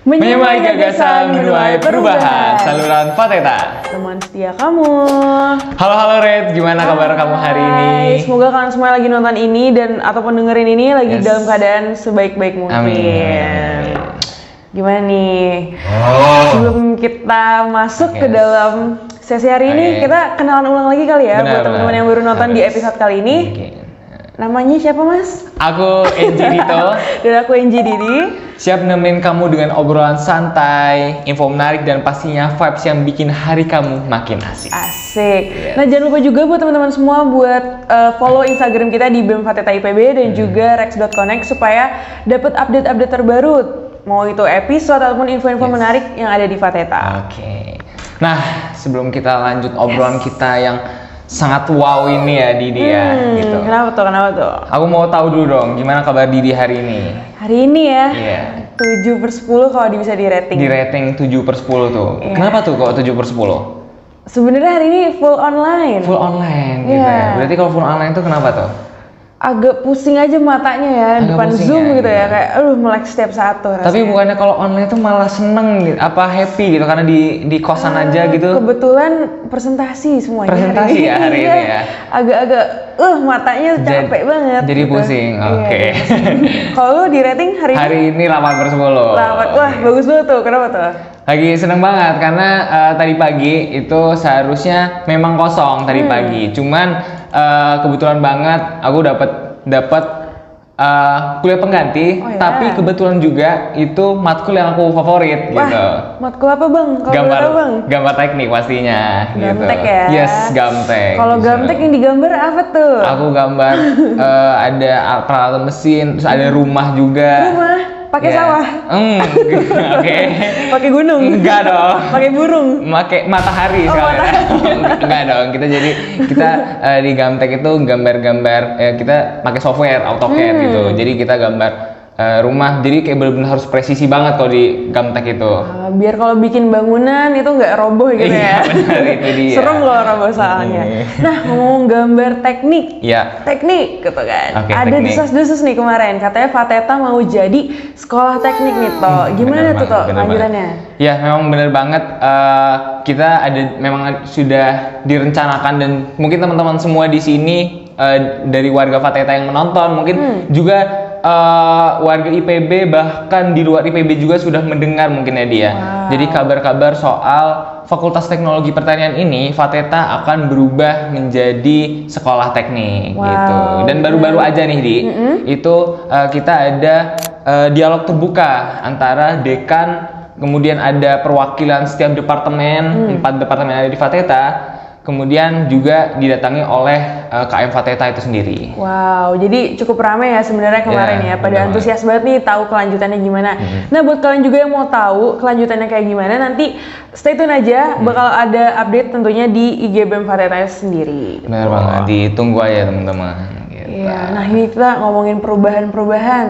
Menyamai gagasan, menuai perubahan. Saluran Fateta. Teman setia kamu. Halo Red, gimana kabar kamu hari ini? Semoga kalian semua lagi nonton ini dan ataupun dengerin ini lagi dalam keadaan sebaik-baik mungkin. Amin. Gimana nih? Sebelum kita masuk ke dalam sesi hari ini, kita kenalan ulang lagi kali ya buat teman-teman yang baru nonton di episode kali ini. Namanya siapa, Mas? Aku Enji Dito. Dan aku Enji Didi. Siap nemenin kamu dengan obrolan santai, info menarik, dan pastinya vibes yang bikin hari kamu makin asik. Asik. Nah, jangan lupa juga buat teman-teman semua buat follow Instagram kita di BEM Fateta IPB dan juga rex.connect supaya dapat update-update terbaru. Mau itu episode ataupun info-info menarik yang ada di Fateta. Oke. Nah, sebelum kita lanjut obrolan kita yang sangat wow ini ya Didi ya gitu. Kenapa tuh? Aku mau tahu dulu dong, gimana kabar Didi hari ini? Hari ini ya, Iya. 7/10 kalau bisa di rating. Di rating 7/10 tuh. Iya. Kenapa tuh kok 7/10? Sebenarnya hari ini full online. Full online gitu Iya. ya. Berarti kalau full online tuh kenapa tuh? Agak pusing aja matanya ya, Agak depan pusing Zoom ya, gitu gitu. ya, kayak melek setiap saat tuh rasanya. Tapi bukannya kalau online tuh malah seneng gitu, apa happy gitu karena di kosan aja gitu. Kebetulan presentasi semuanya. Presentasi ya hari ini ya. Agak-agak matanya capek banget. Jadi gitu. pusing. Iya, Oke. Kalau lu di rating hari ini? Hari ini 8/10. Wah, bagus banget tuh. Kenapa tuh? Lagi seneng banget karena tadi pagi itu seharusnya memang kosong tadi pagi. Cuman kebetulan banget aku dapat kuliah pengganti, Oh, iya. tapi kebetulan juga itu matkul yang aku favorit Wah, gitu. matkul apa bang? Kalau boleh tahu, bang? Gambar teknik pastinya Gamtek gitu. ya? Yes, gamtek. Kalau gitu. gamtek yang digambar apa tuh? Aku gambar ada peralatan mesin, terus ada rumah juga. Rumah? Pakai Ya. sawah? Oke. Pakai gunung? Enggak dong. Pakai burung? Pakai matahari Oh, sekalian. Enggak dong. Kita di Gamtek itu gambar-gambar kita pakai software AutoCAD gitu. Jadi kita gambar rumah. Jadi kayak benar-benar harus presisi banget kalau di Gamtek itu. Biar kalau bikin bangunan itu nggak roboh gitu Iya, ya. benar, itu dia. Serem kalau roboh soalnya. Nah, ngomong gambar teknik. Iya. Teknik gitu kan. Oke, Ada teknik. desas-desus nih kemarin. Katanya Fateta mau jadi sekolah teknik nih, Toh. Gimana Bener tuh, Toh, banget, bener lanjutannya? Ya, memang bener banget. Kita memang sudah direncanakan dan mungkin teman-teman semua di sini dari warga Fateta yang menonton, mungkin juga warga IPB bahkan di luar IPB juga sudah mendengar mungkin ya dia. Wow. Jadi kabar-kabar soal Fakultas Teknologi Pertanian ini Fateta akan berubah menjadi sekolah teknik Wow, gitu. Dan baru-baru aja nih Di, itu kita ada dialog terbuka antara dekan, kemudian ada perwakilan setiap departemen, 4 departemen ada di Fateta, kemudian juga didatangi oleh KM Fateta itu sendiri. Wow, jadi cukup ramai ya sebenarnya kemarin Ya, ya. Pada benar. antusias banget nih tahu kelanjutannya gimana. Nah, buat kalian juga yang mau tahu kelanjutannya kayak gimana, nanti stay tune aja. Bakal ada update tentunya di IG BEM Fateta sendiri. Benar banget, ditunggu aja teman-teman. Gitu. Iya, nah ini kita ngomongin perubahan-perubahan.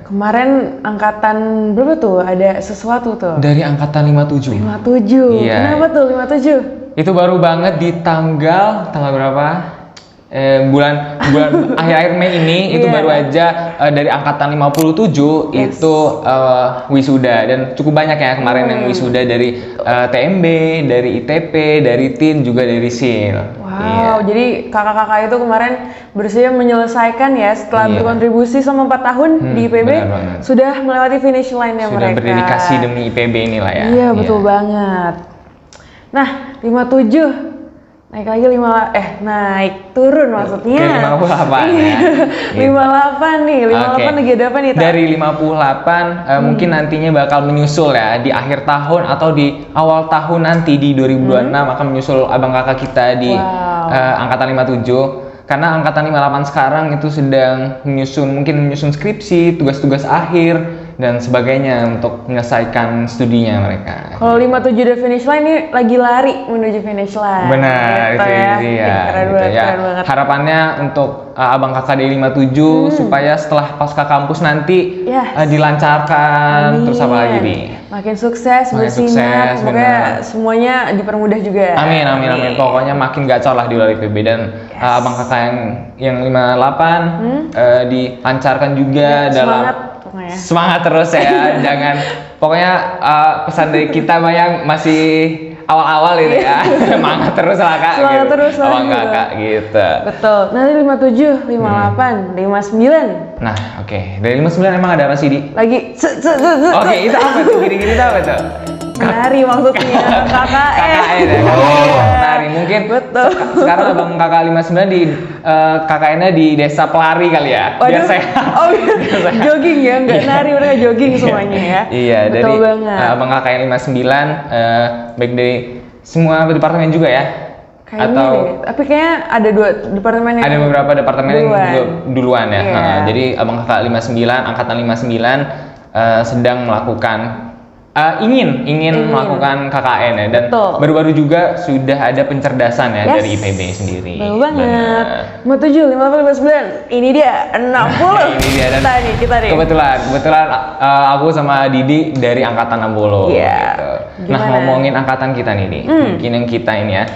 Kemarin angkatan berapa tuh? Ada sesuatu tuh. Dari angkatan 57. 57. Iya. Kenapa tuh 57? Itu baru banget di tanggal berapa? Bulan akhir-akhir Mei ini itu Iya. baru aja dari angkatan 57 itu wisuda, dan cukup banyak ya kemarin yang wisuda dari TMB, dari ITP, dari TIN, juga dari SIL. Wow, jadi kakak-kakak itu kemarin bersedia menyelesaikan ya setelah Iya. berkontribusi selama 4 tahun di IPB, benar banget. sudah melewati finish line-nya Sudah mereka. berdedikasi demi IPB inilah ya. Iya, betul banget. Nah, 57 naik lagi naik turun maksudnya. Ke 58 Iya. ya. Gitu. 58 nih, 58 Oke. lagi ada apa nih, Tak? Dari 58 mungkin nantinya bakal menyusul ya di akhir tahun atau di awal tahun nanti di 2026 akan menyusul abang kakak kita di Wow. angkatan 57. Karena angkatan 58 sekarang itu sedang menyusun skripsi, tugas-tugas akhir dan sebagainya untuk menyelesaikan studinya mereka. Kalau 57 udah finish line nih lagi lari menuju finish line. Benar, Gitu itu ya. dia. Keren Gitu banget, ya. keren banget. Harapannya untuk abang kakak dari 57 supaya setelah pasca kampus nanti Yes. dilancarkan. Amin. Terus apa lagi nih? Makin sukses, Makin bersinar, sukses, semoga benar. semuanya dipermudah juga. Amin, amin, amin. Pokoknya makin gacor lah di luar IPB, dan abang kakak yang 58 dilancarkan juga dalam Semangat pokoknya. semangat terus ya. Jangan Pokoknya pesan dari kita mah yang masih awal-awal ini ya. Semangat terus lah Kak. Semangat gitu. terus lah, Abang gitu. Kakak gitu. Betul. Nanti 57, 58, 59. Nah, oke. Dari 59 emang ada apa sih, Di? Lagi Oke, itu apa tuh? Gini-gini itu apa tuh? menari maksudnya KKN. KKN ya. Menari mungkin. Betul. Sekarang Abang Kakak 59 di KKN-nya di Desa Pelari kali ya. Biar Waduh. sehat. Oh, jogging ya, nggak nari, mereka jogging semuanya ya. Iya, betul dari banget. Abang KKN 59 baik dari semua departemen juga ya. Kayaknya Atau deh, tapi kayaknya ada 2 departemen yang ada beberapa departemen yang duluan ya. Iya. Jadi Abang Kakak 59, angkatan 59 sedang melakukan ingin melakukan KKN ya, dan Betul. baru-baru juga sudah ada pencerdasan ya dari IPB sendiri. Betul banget. Benar. 57, 58, 59. Ini dia 60. Ini dia, dan kita nih. Kebetulan aku sama Didi dari angkatan 60 Iya. gitu. Nah, Gimana? ngomongin angkatan kita nih, Di. Mungkin yang kita ini ya.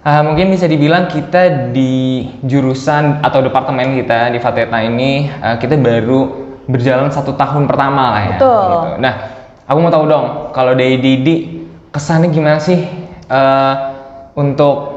Mungkin bisa dibilang kita di jurusan atau departemen kita di Fateta ini kita baru berjalan 1 tahun pertama lah ya. Betul. Gitu. Nah, aku mau tahu dong, kalau dari Didi kesannya gimana sih untuk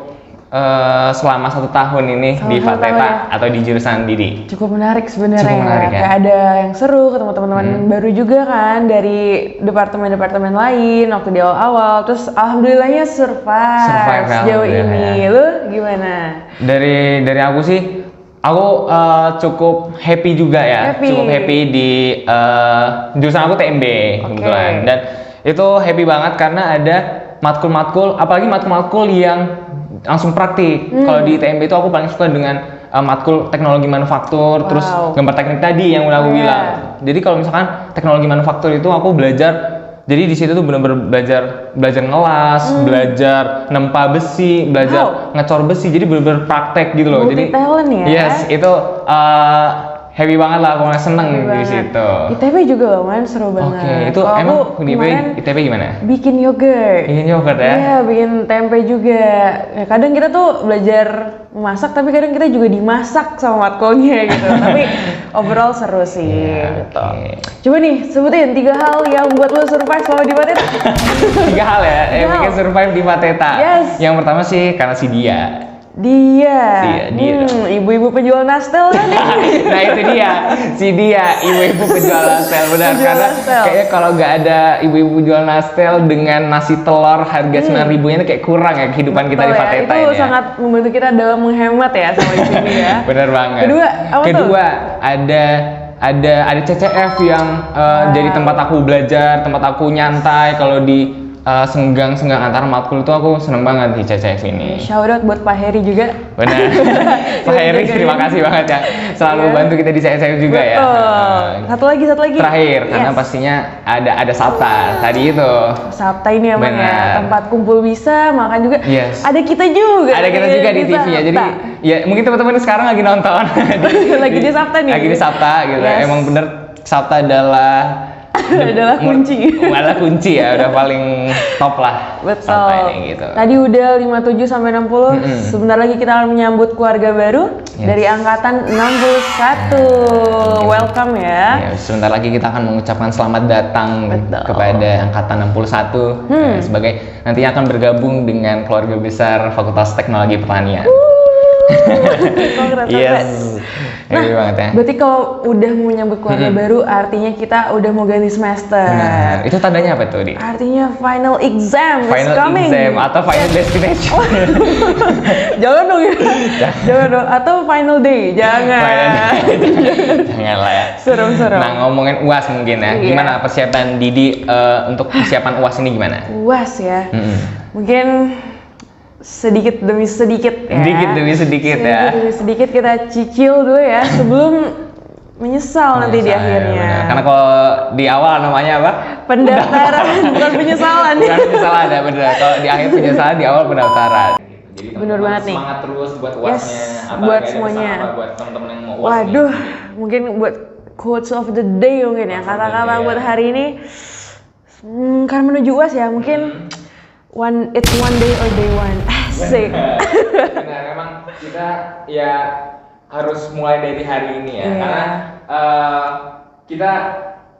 selama 1 tahun ini Selama di 1 tahun Fateta ya. atau di jurusan Didi? Cukup menarik sebenarnya. Cukup menarik, ya. Kayak ada yang seru, ketemu teman-teman baru juga kan dari departemen-departemen lain waktu di awal-awal. Terus alhamdulillahnya survive sejauh alhamdulillah, ini. ya. Lu gimana? Dari aku sih, aku cukup happy juga ya. Happy. Cukup happy di jurusan aku TMB kebetulan. Dan itu happy banget karena ada matkul-matkul, apalagi matkul-matkul yang langsung praktik. Kalau di TMB itu aku paling suka dengan matkul teknologi manufaktur, terus gambar teknik tadi yang udah aku bilang. Jadi kalau misalkan teknologi manufaktur itu aku belajar, jadi di situ tuh benar-benar belajar ngelas, belajar nempa besi, belajar ngecor besi. Jadi benar-benar praktek gitu loh. Multi talent ya. Yes, itu happy banget lah, aku seneng di situ. ITB juga loh, man, seru banget. Oke, itu Kalau emang aku di kemarin ITB gimana? bikin yogurt. Bikin yogurt ya? Iya, bikin tempe juga. Ya, kadang kita tuh belajar memasak, tapi kadang kita juga dimasak sama matkulnya gitu. Tapi overall seru sih. Iya, gitu. oke. Coba nih, sebutin 3 hal yang buat lo survive selama di Fateta. 3 hal ya, yang bikin survive di Fateta. Yes. Yang pertama sih karena si dia. Dia ibu-ibu penjual nastel kan nih. Nah itu dia, si dia, ibu-ibu penjual nastel, benar. Penjual Karena nastel. kayaknya kalau nggak ada ibu-ibu jual nastel dengan nasi telur harga 9.000 ini kayak kurang ya kehidupan kita di Betul ya, Fateta itu ini ya. sangat membantu kita dalam menghemat ya sama di sini ya. Bener banget. Kedua, apa tuh? Kedua, ada CCF yang jadi tempat aku belajar, tempat aku nyantai. Kalau di senggang-senggang antara matkul itu aku seneng banget di CCF ini. Shout out buat Pak Heri juga. Benar. Pak Heri, terima kasih banget ya. Selalu bantu kita di CCF juga ya. Betul. Satu lagi. Terakhir, karena Yes. pastinya ada Sabta tadi itu. Sabta ini emang ya Benar. tempat kumpul bisa, makan juga. Yes. Ada kita juga. Ada kita juga di TV ya. Jadi ya mungkin teman-teman sekarang lagi nonton. Lagi di Sabta nih. Lagi di Sabta gitu. Yes. Emang bener Sabta adalah adalah kunci ya, udah paling top lah. Betul. Sabta ini gitu. Tadi udah 57 sampai 60. Sebentar lagi kita akan menyambut keluarga baru dari angkatan 61. Welcome ya. Ya, sebentar lagi kita akan mengucapkan selamat datang kepada angkatan 61 sebagai nantinya akan bergabung dengan keluarga besar Fakultas Teknologi Pertanian. Yes. Nah, Happy banget ya. berarti kalau udah mau menyambut keluarga baru, artinya kita udah mau ganti semester. Benar. Itu tandanya apa tuh, Di? Artinya final exam is Final coming. exam atau final destination. Jangan dong ya. Jangan dong. Atau final day. Jangan. Jangan lah ya. Serem-serem. Nah, ngomongin UAS mungkin ya. Iya. Gimana persiapan Didi untuk persiapan UAS ini gimana? UAS ya. Mungkin sedikit demi sedikit ya. Sedikit demi sedikit ya. Sedikit demi sedikit kita cicil dulu ya sebelum menyesal nanti di akhirnya. Benar. Karena kalau di awal namanya apa? Pendaftaran bukan penyesalan. Bukan penyesalan ya, benar. Kalau di akhir penyesalan, di awal pendaftaran. Jadi Bener banget nih. Semangat terus buat UASnya. Buat semuanya. Buat teman-teman yang mau UAS. Waduh, mungkin buat quotes of the day mungkin ya. Kata-kata buat hari ini. Karena menuju UAS ya, mungkin it's one day or day one. Asik. Benar, memang kita ya harus mulai dari hari ini ya. Iya. Karena kita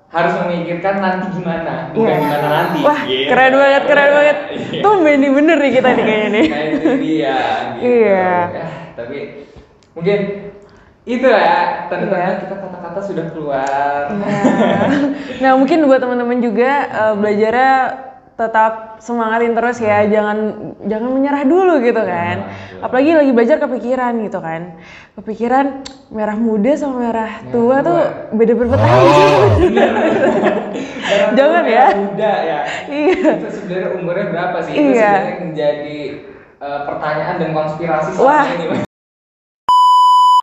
harus memikirkan nanti gimana, bukan Iya. gimana nanti. Wah, Gitu. keren banget, keren banget. Iya. Tuh bener nih kita nih kayaknya nih. Nah itu dia gitu. Iya. Tapi mungkin itu ya tanda-tanda Iya. kita kata-kata sudah keluar. Iya. Nah mungkin buat teman-teman juga belajarnya tetap semangatin terus ya, jangan menyerah dulu gitu kan. Betul. Apalagi lagi belajar kepikiran gitu kan. Kepikiran merah muda sama merah tua tuh beda berapa tahun sih? Jangan ya. Muda ya. Iya. Itu sebenarnya umurnya berapa sih? Itu Iya. sebenarnya menjadi pertanyaan dan konspirasi Wah. selama ini.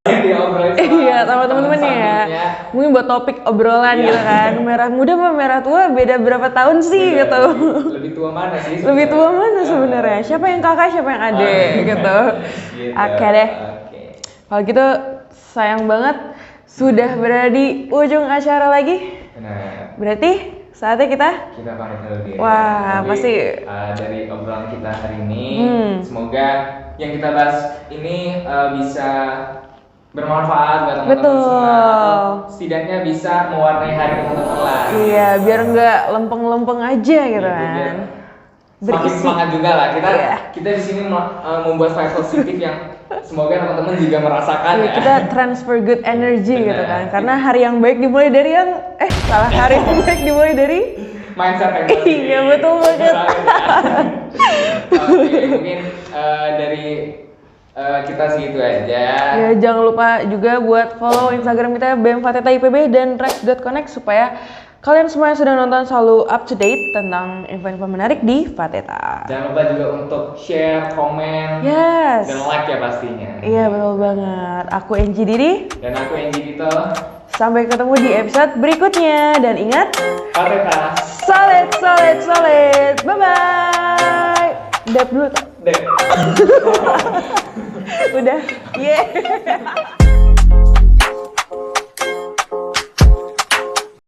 Diobrolin sama Iya, sama temen-temen ya. selanjutnya. Mungkin buat topik obrolan Iya. gitu kan. Merah muda sama merah tua beda berapa tahun sih Beda, gitu. Lebih tua mana sih? Lebih tua sebenarnya? mana sebenarnya? Siapa yang kakak, siapa yang adik gitu. Gitu. Oke deh. Oke. Kalau gitu sayang banget sudah berada di ujung acara lagi. Nah, Berarti saatnya kita kita pamit dulu diri. Wah, Tapi, pasti. Dari obrolan kita hari ini, semoga yang kita bahas ini bisa bermanfaat buat teman-teman Betul. semua. Atau setidaknya bisa mewarnai hari teman-teman lah. iya biar nggak lempeng-lempeng aja gitu Gitu, kan. biar semakin Berisi. semangat juga lah. Iya. Kita di sini membuat vibe positif yang semoga teman-teman juga merasakan Iya, ya. kita transfer good energy Benar. gitu kan. Karena hari yang baik dimulai dari yang salah, hari yang baik dimulai dari Mindset yang positif. Iya, betul banget. Oke, mungkin dari kita segitu aja. ya jangan lupa juga buat follow Instagram kita BEM Fateta IPB dan rex.connect supaya kalian semua yang sudah nonton selalu up to date tentang info-info menarik di Fateta. Jangan lupa juga untuk share, komen, Yes. dan like ya pastinya. Iya betul banget. Aku Enji Didi. Dan aku Enji Dito. Sampai ketemu di episode berikutnya dan ingat Fateta. solid solid solid. Bye bye. Dap dulu tak? Deh. Udah. Yeah.